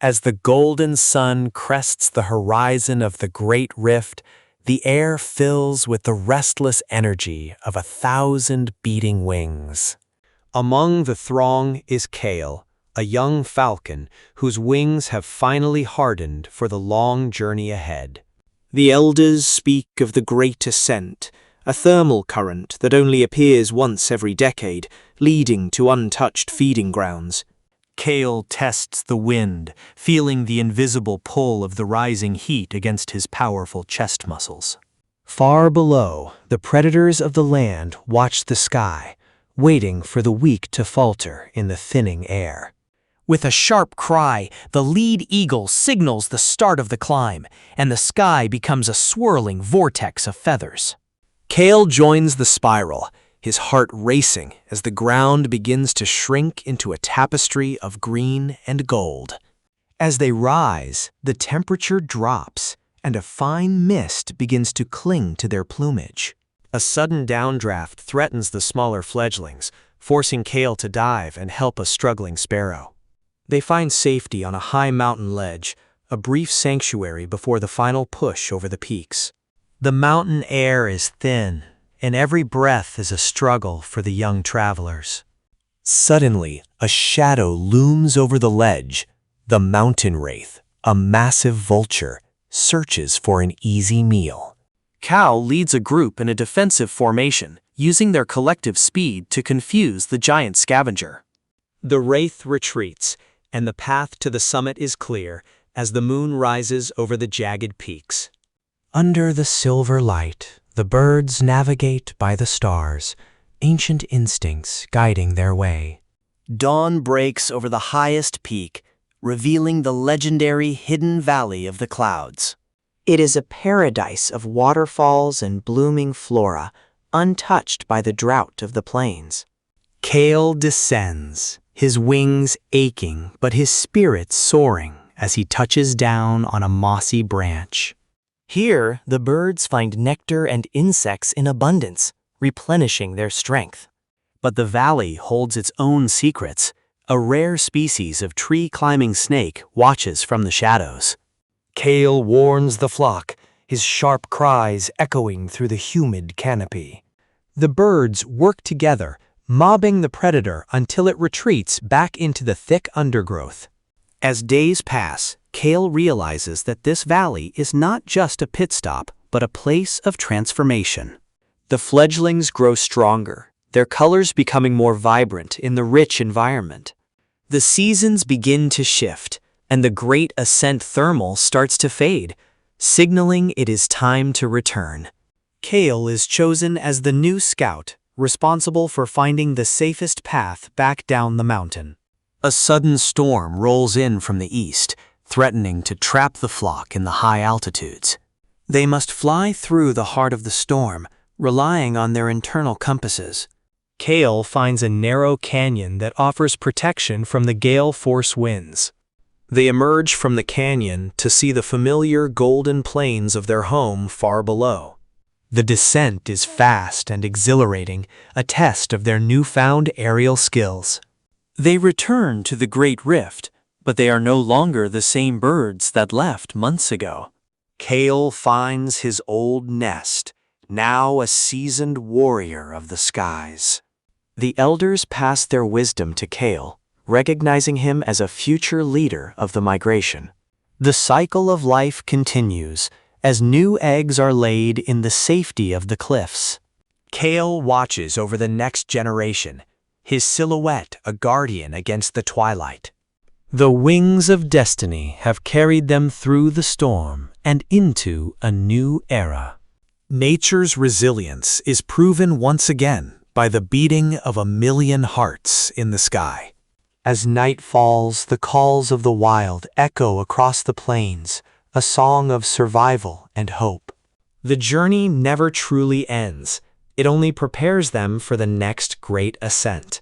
As the golden sun crests the horizon of the great rift, the air fills with the restless energy of 1,000 beating wings. Among the throng is Kale, a young falcon whose wings have finally hardened for the long journey ahead. The elders speak of the Great Ascent, a thermal current that only appears once every decade, leading to untouched feeding grounds. Kale tests the wind, feeling the invisible pull of the rising heat against his powerful chest muscles. Far below, the predators of the land watch the sky, waiting for the weak to falter in the thinning air. With a sharp cry, the lead eagle signals the start of the climb, and the sky becomes a swirling vortex of feathers. Kale joins the spiral, his heart racing as the ground begins to shrink into a tapestry of green and gold. As they rise, the temperature drops, and a fine mist begins to cling to their plumage. A sudden downdraft threatens the smaller fledglings, forcing Kale to dive and help a struggling sparrow. They find safety on a high mountain ledge, a brief sanctuary before the final push over the peaks. The mountain air is thin, and every breath is a struggle for the young travelers. Suddenly, a shadow looms over the ledge. The mountain wraith, a massive vulture, searches for an easy meal. Cal leads a group in a defensive formation, using their collective speed to confuse the giant scavenger. The wraith retreats, and the path to the summit is clear as the moon rises over the jagged peaks. Under the silver light, the birds navigate by the stars, ancient instincts guiding their way. Dawn breaks over the highest peak, revealing the legendary hidden valley of the clouds. It is a paradise of waterfalls and blooming flora, untouched by the drought of the plains. Kale descends, his wings aching but his spirit soaring as he touches down on a mossy branch. Here, the birds find nectar and insects in abundance, replenishing their strength. But the valley holds its own secrets. A rare species of tree-climbing snake watches from the shadows. Kale warns the flock, his sharp cries echoing through the humid canopy. The birds work together, mobbing the predator until it retreats back into the thick undergrowth. As days pass, Kale realizes that this valley is not just a pit stop, but a place of transformation. The fledglings grow stronger, their colors becoming more vibrant in the rich environment. The seasons begin to shift, and the Great Ascent thermal starts to fade, signaling it is time to return. Kale is chosen as the new scout, responsible for finding the safest path back down the mountain. A sudden storm rolls in from the east, threatening to trap the flock in the high altitudes. They must fly through the heart of the storm, relying on their internal compasses. Kale finds a narrow canyon that offers protection from the gale force winds. They emerge from the canyon to see the familiar golden plains of their home far below. The descent is fast and exhilarating, a test of their newfound aerial skills. They return to the Great Rift, but they are no longer the same birds that left months ago. Kale finds his old nest, now a seasoned warrior of the skies. The elders pass their wisdom to Kale, recognizing him as a future leader of the migration. The cycle of life continues, as new eggs are laid in the safety of the cliffs. Kale watches over the next generation, his silhouette a guardian against the twilight. The wings of destiny have carried them through the storm and into a new era. Nature's resilience is proven once again by the beating of 1,000,000 hearts in the sky. As night falls, the calls of the wild echo across the plains, a song of survival and hope. The journey never truly ends. It only prepares them for the next great ascent.